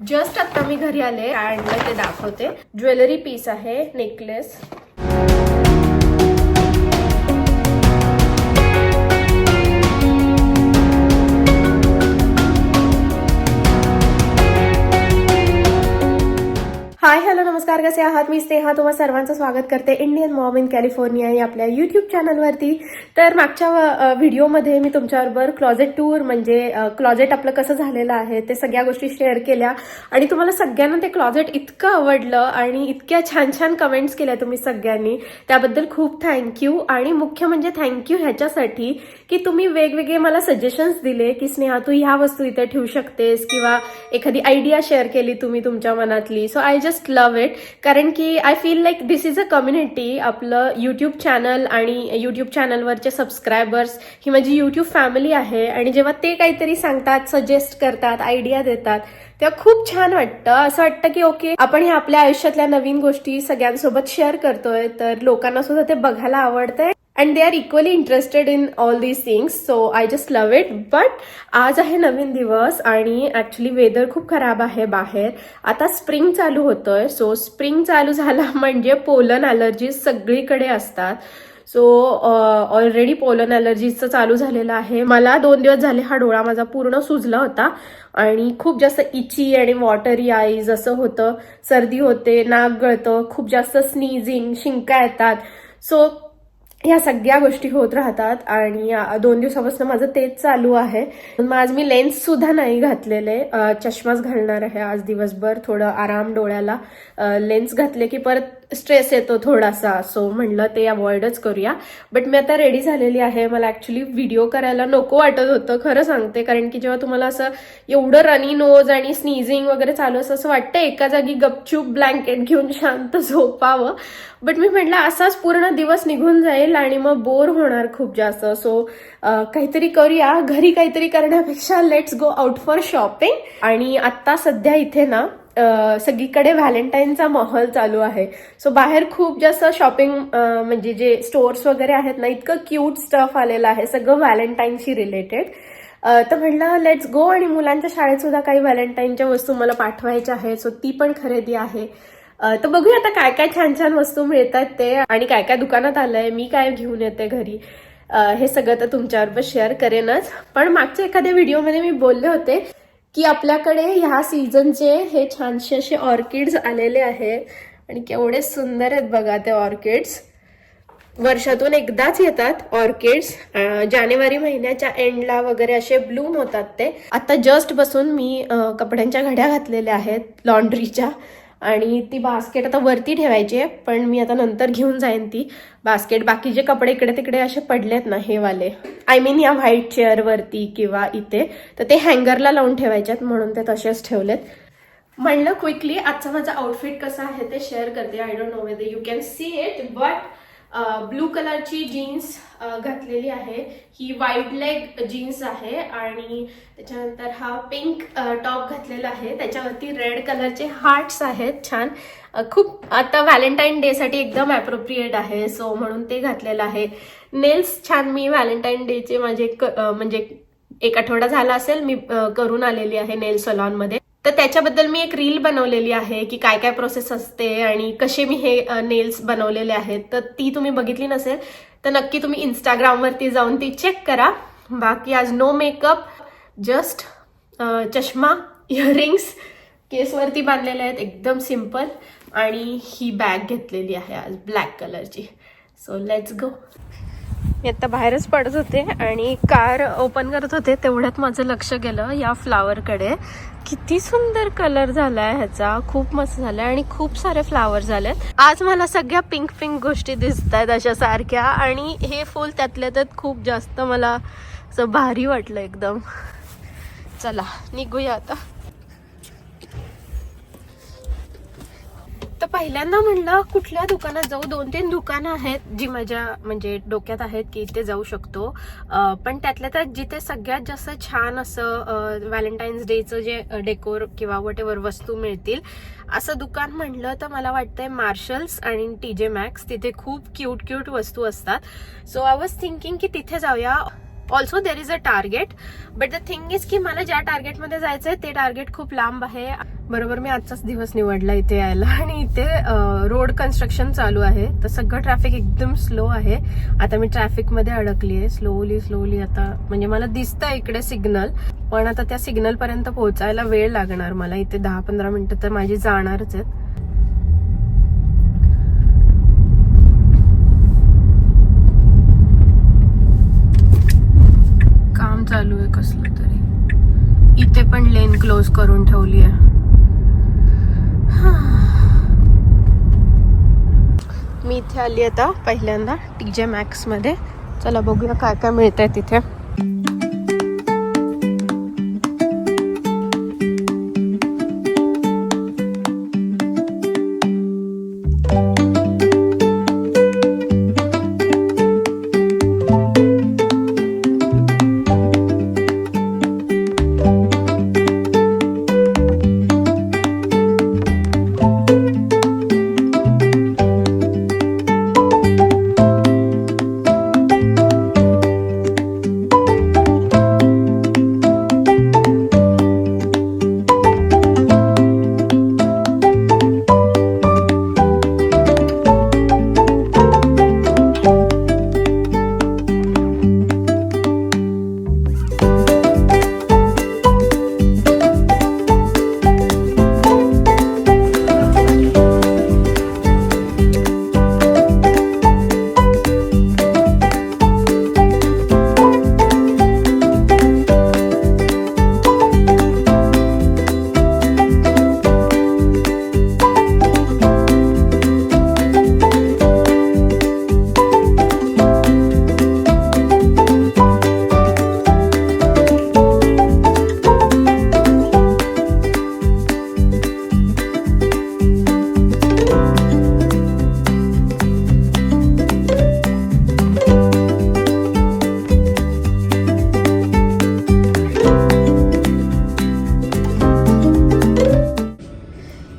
Just आता मी घरी आले, आणलं ते दाखवते. ज्वेलरी पीस आहे, नेकलेस. हाय हॅलो नमस्कार, कसे आहात? मी स्नेहा तुम्हा सर्वांचं स्वागत करते इंडियन मॉम इन कॅलिफोर्निया या आपल्या यूट्यूब चॅनलवरती. तर मागच्या व्हिडिओमध्ये मी तुमच्याबरोबर क्लॉजेट टूर म्हणजे क्लॉजेट आपलं कसं झालेलं आहे ते सगळ्या गोष्टी शेअर केल्या आणि तुम्हाला सगळ्यांना ते क्लॉजेट इतकं आवडलं आणि इतक्या छान छान कमेंट्स केल्या तुम्ही सगळ्यांनी. त्याबद्दल खूप थँक्यू. आणि मुख्य म्हणजे थँक्यू ह्याच्यासाठी की तुम्ही वेगवेगळे मला सजेशन्स दिले की स्नेहा तू ह्या वस्तू इथे ठेवू शकतेस किंवा एखादी आयडिया शेअर केली तुम्ही तुमच्या मनातली. So I just love it. कारण की I feel like this is a community. आपलं यूट्यूब चॅनल आणि यूट्यूब चॅनलवरचे सबस्क्रायबर्स ही माझी यूट्यूब फॅमिली आहे आणि जेव्हा ते काहीतरी सांगतात, सजेस्ट करतात, आयडिया देतात तेव्हा खूप छान वाटतं. असं वाटतं की ओके आपण ह्या आपल्या आयुष्यातल्या नवीन गोष्टी सगळ्यांसोबत शेअर करतोय तर लोकांना सुद्धा ते बघायला आवडतंय and they are equally interested in all these things, so I just love it. But आज आहे नवीन दिवस आणि ऍक्च्युली वेदर खूप खराब आहे बाहेर. आता स्प्रिंग चालू होतोय. सो स्प्रिंग चालू झाला म्हणजे पोलन अलर्जी सगळीकडे असतात. सो ऑलरेडी पोलन अलर्जीचं चालू झालेलं आहे. मला 2 दिवस झाले हा डोळा माझा पूर्ण सुजला होता आणि खूप जास्त इची आणि वॉटरी आईज असं होतं. सर्दी होते, नाक गळतं, खूप जास्त स्नीझिंग, शिंका येतात. सो ह्या सगळ्या गोष्टी होत राहतात आणि 2 दिवसापासून माझं तेच चालू आहे. मग आज मी लेन्स सुद्धा नाही घातलेले, चष्माच घालणार आहे आज दिवसभर. थोडं आराम डोळ्याला. लेन्स घातले की परत स्ट्रेस येतो थोडासा. सो म्हणलं ते अवॉइडच करूया. बट मी आता रेडी झालेली आहे. मला ऍक्च्युली व्हिडिओ करायला नको वाटत होतं, खरं सांगते. कारण की जेव्हा तुम्हाला असं एवढं रनी नोज आणि स्नीझिंग वगैरे चालू असं वाटतं एका जागी गपचूप ब्लँकेट घेऊन शांत झोपावं. बट मी म्हटलं असाच पूर्ण दिवस निघून जाईल आणि मग बोर होणार खूप जास्त. सो काहीतरी करूया. घरी काहीतरी करण्यापेक्षा let's go out for shopping. आणि आता सध्या इथे ना सगळीकडे व्हॅलेंटाईनचा माहोल चालू आहे. सो बाहेर खूप जास्त शॉपिंग म्हणजे जे स्टोर्स वगैरे आहेत ना, इतकं क्यूट स्टफ आलेलं आहे सगळं व्हॅलेंटाईनशी रिलेटेड. तर म्हटलं लेट्स गो. आणि मुलांच्या शाळेत सुद्धा काही व्हॅलेंटाईनच्या वस्तू मला पाठवायच्या आहेत. सो ती पण खरेदी आहे. तर बघूया आता काय काय छान छान वस्तू मिळतात ते आणि काय काय दुकानात आलंय, मी काय घेऊन येते घरी, हे सगळं तर तुमच्याबरोबर शेअर करेनच. पण मागच्या एखाद्या व्हिडिओमध्ये मी बोलले होते की आपल्याकडे ह्या सीझनचे हे छानसे असे ऑर्किड्स आलेले आहेत आणि केवढे सुंदर आहेत बघा ते ऑर्किड्स. वर्षातून एकदाच येतात ऑर्किड्स. जानेवारी महिन्याच्या एंडला वगैरे असे ब्लूम होतात ते. आता जस्ट बसून मी कपड्यांच्या घड्या घातलेल्या आहेत लॉन्ड्रीच्या आणि ती बास्केट आता वरती ठेवायची आहे. पण मी आता नंतर घेऊन जाईन ती बास्केट. बाकीचे कपडे इकडे तिकडे असे पडलेत ना हे वाले, आय मीन या व्हाईट चेअरवरती किंवा इथे, तर ते हँगरला लावून ठेवायच्यात म्हणून ते तसेच ठेवलेत. म्हणलं क्विकली आजचा माझा आउटफिट कसा आहे ते शेअर करते. I don't know whether you can see it, but blue कलरची जीन्स घातलेली आहे. ही वाईड लेग जीन्स आहे आणि त्याच्यानंतर हा पिंक टॉप घातलेला आहे. त्याच्यावरती रेड कलरचे हार्ट्स आहेत छान. खूप आता व्हॅलेंटाईन डे साठी एकदम ॲप्रोप्रिएट आहे. सो म्हणून ते घातलेलं आहे. नेल्स छान मी व्हॅलेंटाईन डेचे माझे म्हणजे 1 आठवडा झाला असेल मी करून आलेली आहे नेल सलॉनमध्ये. तर त्याच्याबद्दल मी एक रील बनवलेली आहे की काय काय प्रोसेस असते आणि कसे मी हे नेल्स बनवलेले आहेत. तर ती तुम्ही बघितली नसेल तर नक्की तुम्ही इंस्टाग्रामवरती जाऊन ती चेक करा. बाकी आज नो मेकअप, जस्ट चष्मा, इयरिंग्स केसवरती बांधलेले आहेत एकदम सिम्पल. आणि ही बॅग घेतलेली आहे आज ब्लॅक कलरची. So let's go. मी आता बाहेरच पडत होते आणि कार ओपन करत होते तेवढ्यात माझं लक्ष गेलं या फ्लावरकडे. किती सुंदर कलर झालाय ह्याचा, खूप मस्त झालाय आणि खूप सारे फ्लावर झालेत. आज मला सगळ्या पिंक पिंक गोष्टी दिसत आहेत अशा सारख्या आणि हे फुल त्यातल्या त्यात खूप जास्त मला असं भारी वाटलं एकदम. चला निघूया आता. तर पहिल्यांदा म्हणलं कुठल्या दुकानात जाऊ. 2-3 दुकानं आहेत जी माझ्या म्हणजे डोक्यात आहेत की इथे जाऊ शकतो. पण त्यातल्या त्यात जिथे सगळ्यात जास्त छान असं व्हॅलेंटाईन्स डेचं जे डेकोर किंवा वॉटेवर वस्तू मिळतील असं दुकान म्हणलं तर मला वाटतंय मार्शल्स आणि TJ Maxx. तिथे खूप क्यूट क्यूट वस्तू असतात. सो आय वॉज थिंकिंग की तिथे जाऊया. Also there is a target, but the thing is की मला ज्या टार्गेटमध्ये जायचंय ते टार्गेट खूप लांब आहे. बरोबर मी आजचाच दिवस निवडला इथे यायला, आणि इथे रोड कन्स्ट्रक्शन चालू आहे, तर सगळं ट्रॅफिक एकदम स्लो आहे. आता मी ट्रॅफिक मध्ये अडकली आहे. स्लोली आता म्हणजे मला दिसतं इकडे सिग्नल, पण आता त्या सिग्नल पर्यंत पोहोचायला वेळ लागणार मला. इथे 10-15 मिनिटं तर माझी जाणारच आहेत. काम चालू आहे कसलं तरी. इथे पण लेन क्लोज करून ठेवली आहे. मी इथे आली आता पहिल्यांदा TJ Maxx मध्ये. चला बघूया काय काय मिळतंय तिथे.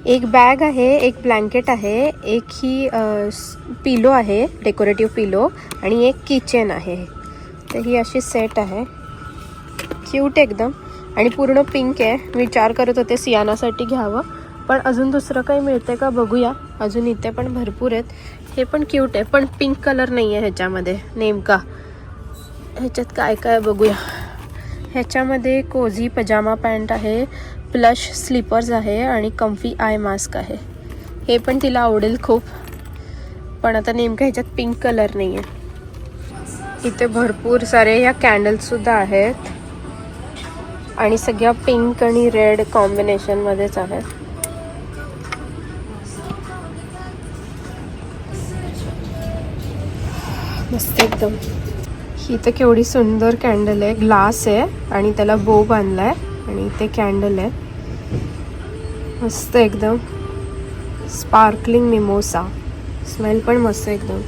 एक बॅग आहे, एक ब्लँकेट आहे, एक ही पिलो आहे, डेकोरेटिव्ह पिलो, आणि एक किचन आहे. तर ही अशी सेट आहे, क्यूट एकदम, आणि पूर्ण पिंक आहे. विचार करत होते सियानासाठी घ्यावं, पण अजून दुसरं काही मिळते का बघूया. अजून इथे पण भरपूर आहेत. हे पण क्यूट आहे, पण पिंक कलर नाही आहे ह्याच्यामध्ये नेमका. ह्याच्यात काय काय बघूया. ह्याच्यामध्ये कोझी पजामा पॅन्ट आहे, प्लश स्लीपर्स आहे, आणि कम्फी आय मास्क आहे. हे पण तिला आवडेल खूप, पण आता नेमकं ह्याच्यात पिंक कलर नाही आहे. इथे भरपूर सारे ह्या कॅन्डल्ससुद्धा आहेत, आणि सगळ्या पिंक आणि रेड कॉम्बिनेशनमध्येच आहेत. मस्त एकदम. ही तर केवढी सुंदर कॅन्डल आहे. ग्लास आहे आणि त्याला बो बांधला आहे, आणि इथे कॅन्डल आहे. मस्त एकदम. Sparkling mimosa. स्मेल पण मस्त एकदम.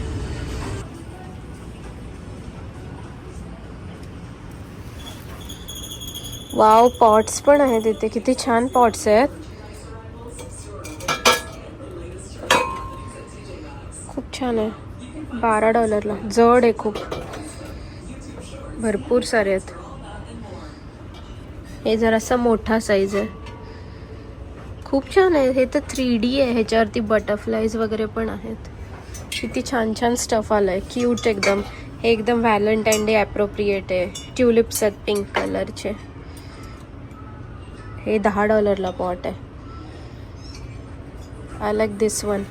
वाव, पॉट्स पण आहेत इथे. किती छान पॉट्स आहेत. खूप छान आहे. $12 जड आहे खूप. भरपूर सारे आहेत. हे जरासा मोठा साईज आहे. खूप छान आहे. हे तर 3D आहे. ह्याच्यावरती बटरफ्लाईज वगैरे पण आहेत. किती छान छान स्टफ आलाय. क्यूट एकदम. हे एकदम व्हॅलेंटाईन डे ॲप्रोप्रिएट आहे. ट्युलिप्स आहेत पिंक कलरचे. हे $10 पॉट आहे. I like this one.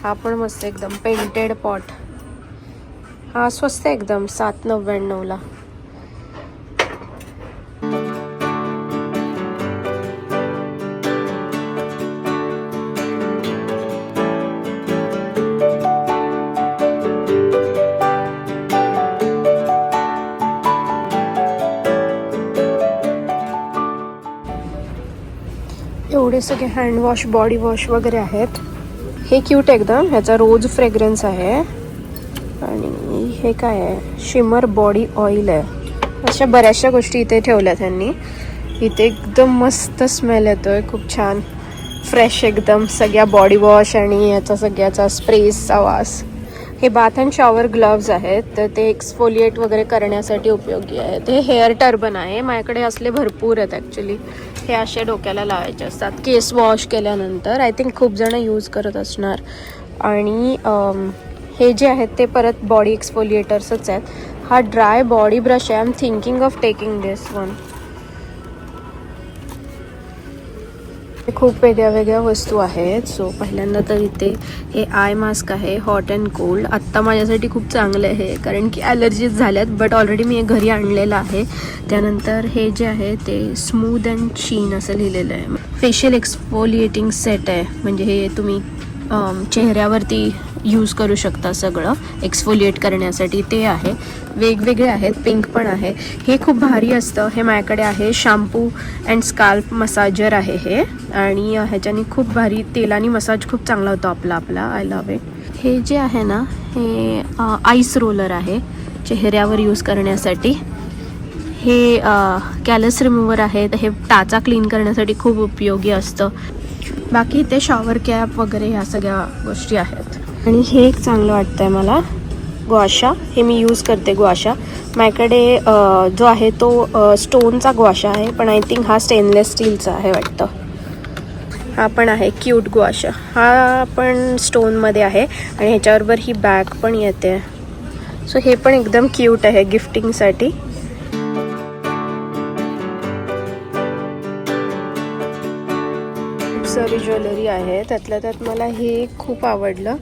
हा पण मस्त एकदम पेंटेड पॉट. हा स्वस्त एकदम $7.99. एवढे सगळे हँडवॉश, बॉडी वॉश वगैरे आहेत. हे क्यूट एकदम. ह्याचा रोज फ्रेग्रन्स आहे. आणि हे काय आहे, शिमर बॉडी ऑइल आहे. अशा बऱ्याचशा गोष्टी इथे ठेवल्या त्यांनी. इथे एकदम मस्त स्मेल येतोय. खूप छान फ्रेश एकदम. सगळ्या बॉडी वॉश आणि याचा सगळ्याचा स्प्रेसचा वास. हे बाथ अँड शॉवर ग्लव्ज आहेत, तर ते एक्सफोलिएट वगैरे करण्यासाठी उपयोगी आहेत. हे हेअर टर्बन आहे, माझ्याकडे असले भरपूर आहेत ॲक्च्युली. हे असे डोक्याला लावायचे असतात केस वॉश केल्यानंतर. आय थिंक खूप जण यूज करत असणार. आणि हे जे आहेत ते परत बॉडी एक्सफोलिएटर्सच आहेत. हा ड्राय बॉडी ब्रश आहे. I am thinking of taking this one. खूप वेगळ्या वेगळ्या वस्तू आहेत. सो पहिल्यांदा तर इथे हे आय मास्क आहे, हॉट अँड कोल्ड. आत्ता माझ्यासाठी खूप चांगलं आहे कारण की ॲलर्जीज झाल्यात, बट ऑलरेडी मी हे घरी आणलेलं आहे. त्यानंतर हे जे आहे ते स्मूथ अँड शीन असं लिहिलेलं आहे. फेशियल एक्सफोलिएटिंग सेट आहे, म्हणजे हे तुम्ही चेहऱ्यावरती यूज करू शकता सगळं एक्सफोलिएट करण्यासाठी. ते आहे, वेगवेगळे आहेत, पिंक पण आहे. हे खूप भारी असतं. हे माझ्याकडे आहे. शॅम्पू अँड स्काल्प मसाजर आहे हे, आणि ह्याच्याने खूप भारी तेलानी मसाज खूप चांगला होतो आपला. I love it. हे जे आहे ना, हे आईस रोलर आहे चेहऱ्यावर यूज करण्यासाठी. हे कॅलस रिमूव्हर आहे, हे टाचा क्लीन करण्यासाठी खूप उपयोगी असतं. बाकी इथे शॉवर कॅप वगैरे ह्या सगळ्या गोष्टी आहेत. आणि हे एक चांगलं वाटतं आहे मला, ग्वाशा. हे मी यूज करते ग्वाशा. माझ्याकडे जो आहे तो स्टोनचा ग्वाशा आहे, पण आय थिंक हा स्टेनलेस स्टीलचा आहे वाटतं. हा पण आहे क्यूट ग्वाशा. हा पण स्टोनमध्ये आहे आणि ह्याच्याबरोबर ही बॅग पण येते. सो हे पण एकदम क्यूट आहे गिफ्टिंगसाठी. सारी ज्वेलरी आहे, त्यातल्या त्यात मला हे खूप आवडलं.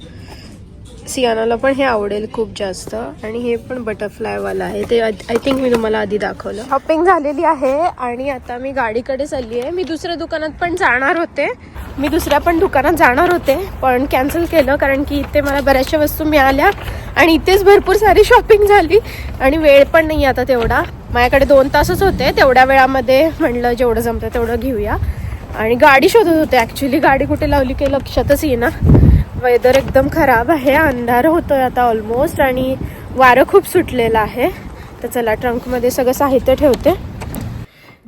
सियानाला पण हे आवडेल खूप जास्त. आणि हे पण बटरफ्लायवाला आहे, ते आय थिंक मी तुम्हाला आधी दाखवलं. शॉपिंग झालेली आहे आणि आता मी गाडीकडे चालली आहे. मी दुसऱ्या दुकानात पण जाणार होते, पण कॅन्सल केलं कारण की इथे मला बऱ्याचशा वस्तू मिळाल्या आणि इथेच भरपूर सारी शॉपिंग झाली आणि वेळ पण नाही आता तेवढा. माझ्याकडे 2 तासच होते. तेवढ्या वेळामध्ये म्हणलं जेवढं जमतं तेवढं घेऊया. आणि गाडी शोधत होते ॲक्च्युली, गाडी कुठे लावली काही लक्षातच येईना. वेदर एकदम खराब आहे, अंधार होतोय आता ऑलमोस्ट, आणि वारं खूप सुटलेलं आहे. तर चला ट्रंकमध्ये सगळं साहित्य ठेवते.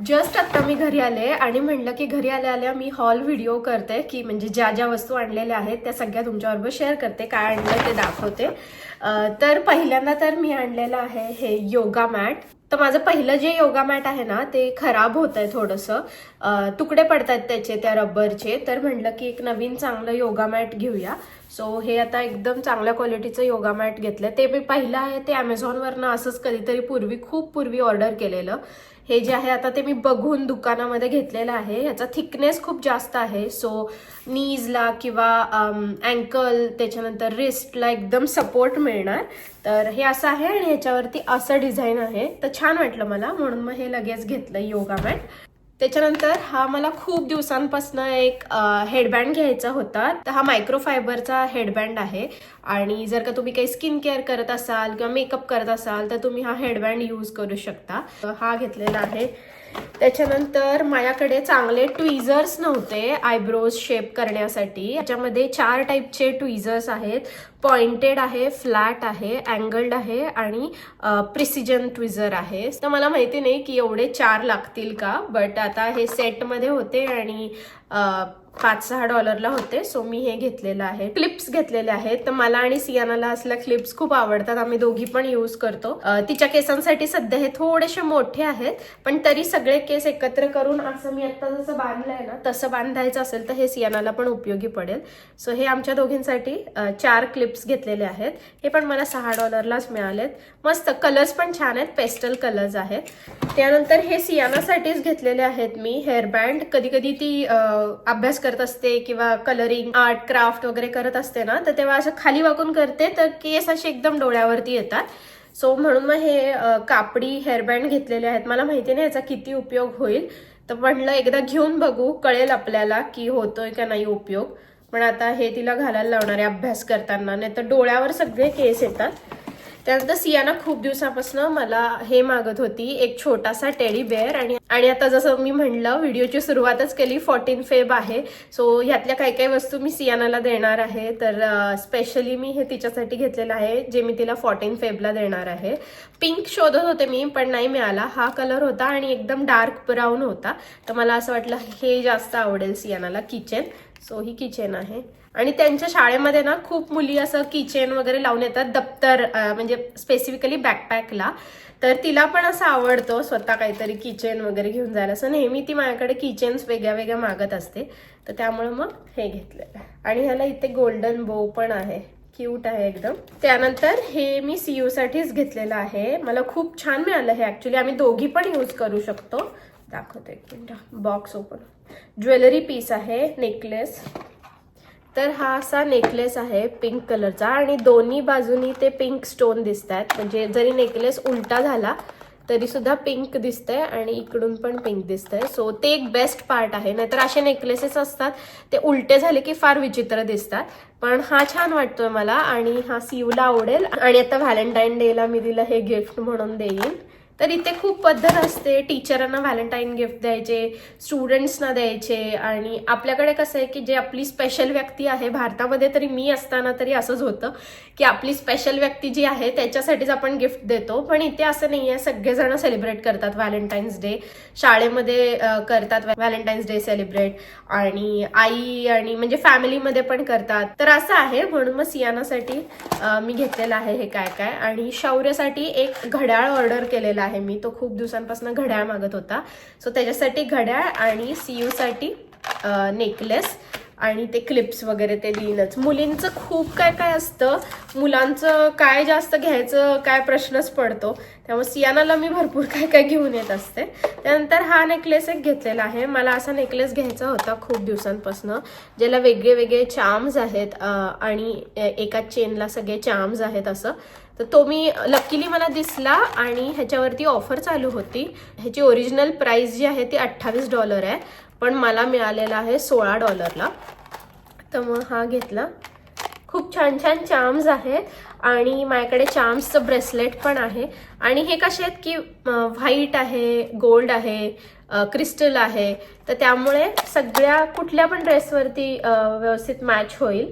जस्ट आत्ता मी घरी आले आणि म्हणलं की घरी आल्या मी हॉल व्हिडिओ करते, की म्हणजे ज्या ज्या वस्तू आणलेल्या आहेत त्या सगळ्या तुमच्याबरोबर शेअर करते, काय आणलं ते दाखवते. तर पहिल्यांदा तर मी आणलेलं आहे हे योगा मॅट. तर माझं पहिलं जे योगा मॅट आहे ना ते खराब होत आहे थोडंसं, तुकडे पडतात त्याचे त्या रबरचे. तर म्हटलं की एक नवीन चांगलं योगा मॅट घेऊया. सो हे आता एकदम चांगल्या क्वालिटीचं योगा मॅट घेतलं. ते मी पहिलं आहे ते ॲमेझॉनवरनं असंच कधीतरी खूप पूर्वी ऑर्डर केलेलं. हे जे आहे आता ते मी बघून दुकानामध्ये घेतलेलं आहे. याचा थिकनेस खूप जास्त आहे, सो नीजला किंवा अँकल त्याच्यानंतर रिस्टला एकदम सपोर्ट मिळणार. तर हे असं आहे आणि ह्याच्यावरती असं डिझाईन आहे. तर छान वाटलं मला, म्हणून मग हे लगेच घेतलं योगा मॅट. त्याच्यानंतर हा मला खूप दिवसांपासून एक हेडबँड घ्यायचा होता. तर हा मायक्रोफायबरचा हेडबँड आहे आणि जर का तुम्ही काही स्किन केअर करत असाल किंवा मेकअप करत असाल तर तुम्ही हा हेडबँड यूज करू शकता. हा घेतलेला आहे. त्याच्यानंतर माझ्याकडे चांगले ट्विझर्स नव्हते आयब्रोज शेप करण्यासाठी. याच्यामध्ये 4 टाईपचे ट्विझर्स आहेत. पॉइंटेड आहे, फ्लॅट आहे, अँगल्ड आहे आणि प्रिसिजन ट्विझर आहे. तर मला माहिती नाही की एवढे 4 लागतील का, बट आता हे सेटमध्ये होते आणि $5-6 होते. सो मी हे घेतलेलं आहे. क्लिप्स घेतलेले आहेत. तर मला आणि सियानाला असल्या क्लिप्स खूप आवडतात, आम्ही दोघी पण यूज करतो. तिच्या केसांसाठी सध्या हे थोडेसे मोठे आहेत, पण तरी सगळे केस एकत्र करून असं मी आता जसं बांधलंय ना तसं बांधायचं असेल तर हे सियानाला पण उपयोगी पडेल. सो हे आमच्या दोघींसाठी 4 क्लिप्स घेतलेले आहेत. हे पण मला $6लाच मिळालेत. मस्त कलर्स पण छान आहेत, पेस्टल कलर्स आहेत. त्यानंतर हे सियानासाठीच घेतलेले आहेत मी हेअरबँड. कधी कधी ती अभ्यास करत असते किंवा कलरिंग आर्ट क्राफ्ट वगैरे करत असते ना, तर तेव्हा असं खाली वाकून करते तर केस असे एकदम डोळ्यावरती येतात. सो म्हणून मग हे कापडी हेअरबँड घेतलेले आहेत. मला माहिती नाही याचा किती उपयोग होईल, तर म्हटलं एकदा घेऊन बघू, कळेल आपल्याला की होतोय का नाही उपयोग. पण आता हे तिला घालायला लावणार आहे अभ्यास करताना, नाही तर डोळ्यावर सगळे केस येतात. त्यानंतर सियाना खूप दिवसापासून मला हे मागत होती, एक छोटासा टेडी बेअर. आणि आता जसं मी म्हणलं व्हिडिओची सुरुवातच केली, 14 फेब आहे. सो ह्यातल्या काही काही वस्तू मी सियानाला देणार आहे. तर स्पेशली मी हे तिच्यासाठी घेतलेलं आहे जे मी तिला 14 फेबला देणार आहे. पिंक शोधत होते मी पण नाही मिळाला. हा कलर होता आणि एकदम डार्क ब्राऊन होता. तर मला असं वाटलं हे जास्त आवडेल सियानाला किचेन. सो ही किचेन आहे. आणि त्यांच्या शाळेमध्ये ना खूप मुली असं किचेन वगैरे लावून येतात दप्तर म्हणजे स्पेसिफिकली बॅकपॅकला. तर तिला पण असं आवडतो स्वतः काहीतरी किचेन वगैरे घेऊन जायला. असं नेहमी ती माझ्याकडे किचेन्स वेगळ्या वेगळ्या मागत असते. तर त्यामुळे मग हे घेतलेलं. आणि ह्याला इथे गोल्डन बो पण आहे. क्यूट आहे एकदम. त्यानंतर हे मी सीयू साठीच घेतलेलं आहे. मला खूप छान मिळालं हे. ऍक्च्युली आम्ही दोघी पण यूज करू शकतो. दाखवते एक minute. Box open. Jewellery piece आहे, नेकलेस. तर हा असा नेकलेस आहे पिंक कलरचा आणि दोन्ही बाजूनी ते पिंक स्टोन दिसत आहेत. म्हणजे जरी नेकलेस उलटा झाला तरी सुद्धा पिंक दिसतंय आणि इकडून पण पिंक दिसतंय. सो ते एक बेस्ट पार्ट आहे. नाहीतर असे नेकलेसेस असतात ते उलटे झाले की फार विचित्र दिसतात. पण हा छान वाटतोय मला आणि हा सीयूला आवडेल. आणि आता व्हॅलेंटाईन डेला मी तिला हे गिफ्ट म्हणून देईन. तर इथे खूप पद्धत असते. टीचरांना व्हॅलेंटाईन गिफ्ट द्यायचे, स्टुडंट्सना द्यायचे. आणि आपल्याकडे कसं आहे की जे आपली स्पेशल व्यक्ती आहे, भारतामध्ये तरी मी असताना तरी असंच होतं की आपली स्पेशल व्यक्ती जी आहे त्याच्यासाठीच आपण गिफ्ट देतो. पण इथे असं नाही आहे. सगळेजण सेलिब्रेट करतात व्हॅलेंटाईन्स डे. शाळेमध्ये करतात व्हॅलेंटाईन्स डे सेलिब्रेट. आणि आई आणि म्हणजे फॅमिलीमध्ये पण करतात. तर असं आहे. म्हणून मग सियानासाठी मी घेतलेलं आहे हे काय काय. आणि शौर्यसाठी एक घड्याळ ऑर्डर केलेला आहे मी. तो खूप दिवसांपासून घड्याळ मागत होता. सो त्याच्यासाठी घड्याळ आणि सीयू साठी नेकलेस आणि ते क्लिप्स वगैरे ते देईनच. मुलींचं खूप काय काय असतं. मुलांचं काय जास्त घ्यायचं काय प्रश्नच पडतो. त्यामुळे सियानाला मी भरपूर काय काय घेऊन येत असते. त्यानंतर हा नेकलेस एक घेतलेला आहे. मला असा नेकलेस घ्यायचा होता खूप दिवसांपासून, ज्याला वेगळे वेगळे चार्म्स आहेत आणि एका चेनला सगळे चार्म्स आहेत असं. तर तो मी लकीली मला दिसला आणि ह्याच्यावरती ऑफर चालू होती. ह्याची ओरिजिनल प्राइस जी आहे ती $28 आहे. पण मला मिळालेला आहे $16ला. तर मग हा घेतला. खूप छान छान चार्म्स आहेत आणि माझ्याकडे चार्म्सचं ब्रेसलेट पण आहे. आणि हे कसे आहेत की व्हाईट आहे, गोल्ड आहे, क्रिस्टल आहे. तर त्यामुळे सगळ्या कुठल्या पण ड्रेसवरती व्यवस्थित मॅच होईल.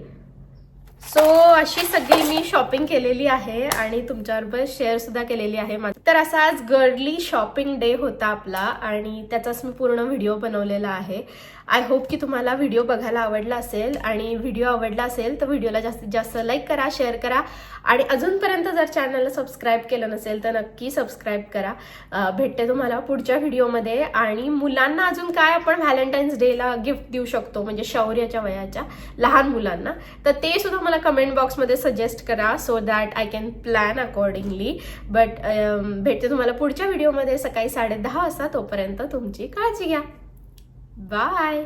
सो अशी सगळी मी शॉपिंग केलेली आहे आणि तुमच्याबरोबर शेअर सुद्धा केलेली आहे. तर असा आज गर्ली शॉपिंग डे होता आपला आणि त्याचाच मी पूर्ण व्हिडिओ बनवलेला आहे. आय होप की तुम्हाला व्हिडिओ बघायला आवडला असेल. आणि व्हिडिओ आवडला असेल तर व्हिडिओला जास्तीत जास्त लाईक करा, शेअर करा. आणि अजूनपर्यंत जर चॅनलला सबस्क्राईब केलं नसेल तर नक्की सबस्क्राईब करा. भेटते तुम्हाला पुढच्या व्हिडिओमध्ये. आणि मुलांना अजून काय आपण व्हॅलेंटाईन्स डेला गिफ्ट देऊ शकतो म्हणजे शौर्याच्या वयाच्या लहान मुलांना, तर ते सुद्धा मला कमेंट बॉक्समध्ये सजेस्ट करा. So that I can plan accordingly. But भेटते तुम्हाला पुढच्या व्हिडिओमध्ये सकाळी 10:30 वाजता. तोपर्यंत तुमची काळजी घ्या. बाय.